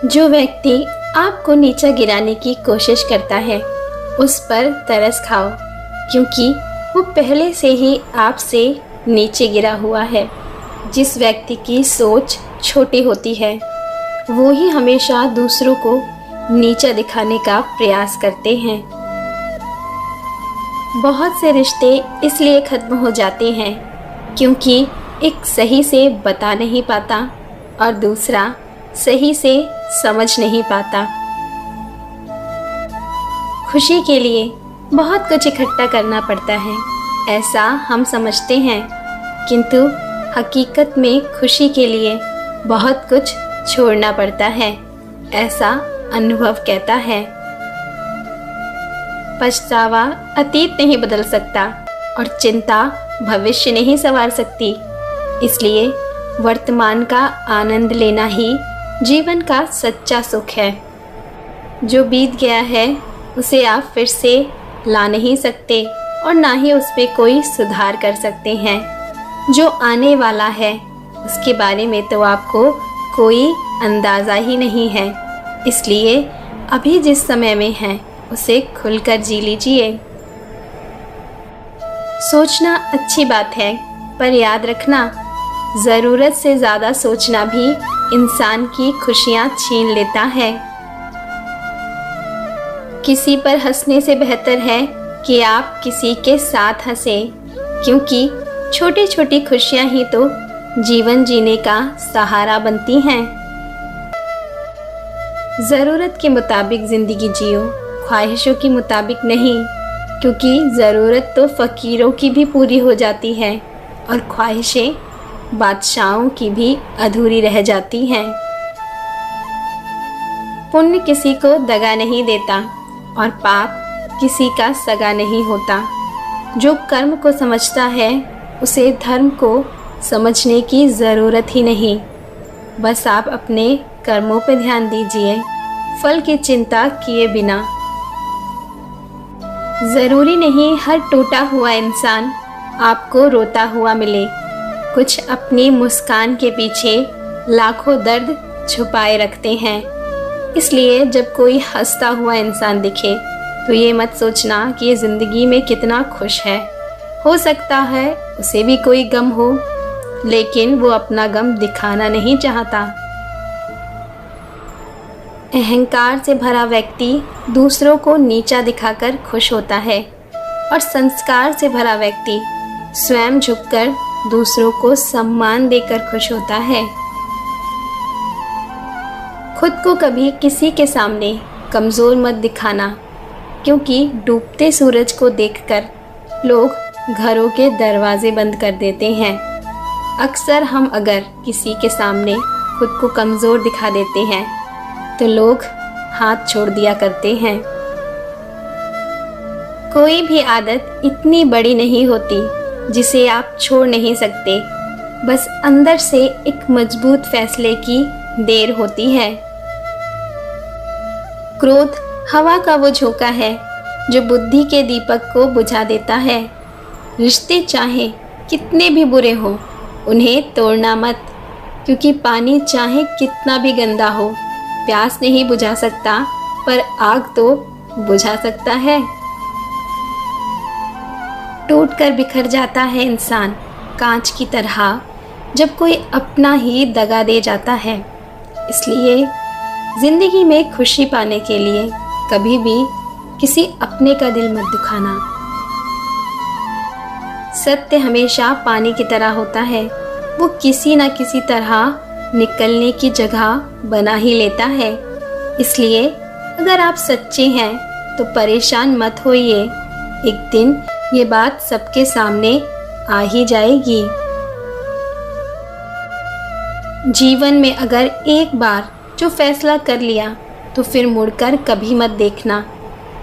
जो व्यक्ति आपको नीचा गिराने की कोशिश करता है उस पर तरस खाओ, क्योंकि वो पहले से ही आपसे नीचे गिरा हुआ है। जिस व्यक्ति की सोच छोटी होती है वो ही हमेशा दूसरों को नीचा दिखाने का प्रयास करते हैं। बहुत से रिश्ते इसलिए खत्म हो जाते हैं क्योंकि एक सही से बता नहीं पाता और दूसरा सही से समझ नहीं पाता। खुशी के लिए बहुत कुछ इकट्ठा करना पड़ता है, ऐसा हम समझते हैं, किंतु हकीकत में खुशी के लिए बहुत कुछ छोड़ना पड़ता है, ऐसा अनुभव कहता है। पछतावा अतीत नहीं बदल सकता और चिंता भविष्य नहीं संवार सकती, इसलिए वर्तमान का आनंद लेना ही जीवन का सच्चा सुख है। जो बीत गया है उसे आप फिर से ला नहीं सकते और ना ही उस पर कोई सुधार कर सकते हैं। जो आने वाला है उसके बारे में तो आपको कोई अंदाज़ा ही नहीं है, इसलिए अभी जिस समय में हैं उसे खुलकर जी लीजिए। सोचना अच्छी बात है, पर याद रखना ज़रूरत से ज़्यादा सोचना भी इंसान की खुशियाँ छीन लेता है। किसी पर हंसने से बेहतर है कि आप किसी के साथ हंसें, क्योंकि छोटी छोटी खुशियाँ ही तो जीवन जीने का सहारा बनती हैं। ज़रूरत के मुताबिक ज़िंदगी जियो, ख्वाहिशों के मुताबिक नहीं, क्योंकि ज़रूरत तो फ़कीरों की भी पूरी हो जाती है और ख्वाहिशें बादशाहों की भी अधूरी रह जाती हैं। पुण्य किसी को दगा नहीं देता और पाप किसी का सगा नहीं होता। जो कर्म को समझता है उसे धर्म को समझने की ज़रूरत ही नहीं। बस आप अपने कर्मों पर ध्यान दीजिए, फल की चिंता किए बिना। ज़रूरी नहीं हर टूटा हुआ इंसान आपको रोता हुआ मिले। कुछ अपनी मुस्कान के पीछे लाखों दर्द छुपाए रखते हैं। इसलिए जब कोई हंसता हुआ इंसान दिखे तो ये मत सोचना कि ये ज़िंदगी में कितना खुश है। हो सकता है उसे भी कोई गम हो, लेकिन वो अपना गम दिखाना नहीं चाहता। अहंकार से भरा व्यक्ति दूसरों को नीचा दिखाकर खुश होता है और संस्कार से भरा व्यक्ति स्वयं झुककर दूसरों को सम्मान देकर खुश होता है। खुद को कभी किसी के सामने कमज़ोर मत दिखाना, क्योंकि डूबते सूरज को देखकर लोग घरों के दरवाजे बंद कर देते हैं। अक्सर हम अगर किसी के सामने खुद को कमज़ोर दिखा देते हैं तो लोग हाथ छोड़ दिया करते हैं। कोई भी आदत इतनी बड़ी नहीं होती जिसे आप छोड़ नहीं सकते, बस अंदर से एक मजबूत फैसले की देर होती है। क्रोध हवा का वो झोंका है जो बुद्धि के दीपक को बुझा देता है। रिश्ते चाहे कितने भी बुरे हों उन्हें तोड़ना मत, क्योंकि पानी चाहे कितना भी गंदा हो प्यास नहीं बुझा सकता, पर आग तो बुझा सकता है। टूट कर बिखर जाता है इंसान कांच की तरह जब कोई अपना ही दगा दे जाता है। इसलिए ज़िंदगी में खुशी पाने के लिए कभी भी किसी अपने का दिल मत दुखाना। सत्य हमेशा पानी की तरह होता है, वो किसी न किसी तरह निकलने की जगह बना ही लेता है। इसलिए अगर आप सच्चे हैं तो परेशान मत होइए, एक दिन ये बात सबके सामने आ ही जाएगी। जीवन में अगर एक बार जो फैसला कर लिया तो फिर मुड़कर कभी मत देखना,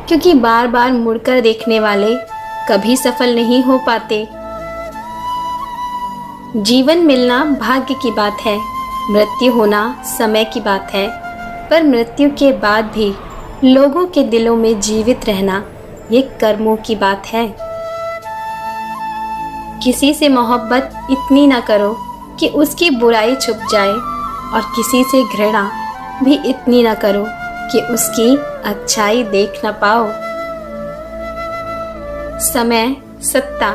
क्योंकि बार बार मुड़कर देखने वाले कभी सफल नहीं हो पाते। जीवन मिलना भाग्य की बात है, मृत्यु होना समय की बात है, पर मृत्यु के बाद भी लोगों के दिलों में जीवित रहना ये कर्मों की बात है। किसी से मोहब्बत इतनी ना करो कि उसकी बुराई छुप जाए, और किसी से घृणा भी इतनी ना करो कि उसकी अच्छाई देख न पाओ। समय, सत्ता,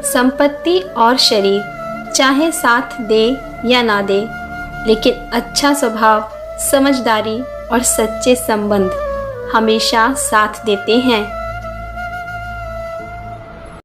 संपत्ति और शरीर चाहे साथ दे या ना दे, लेकिन अच्छा स्वभाव, समझदारी और सच्चे संबंध हमेशा साथ देते हैं।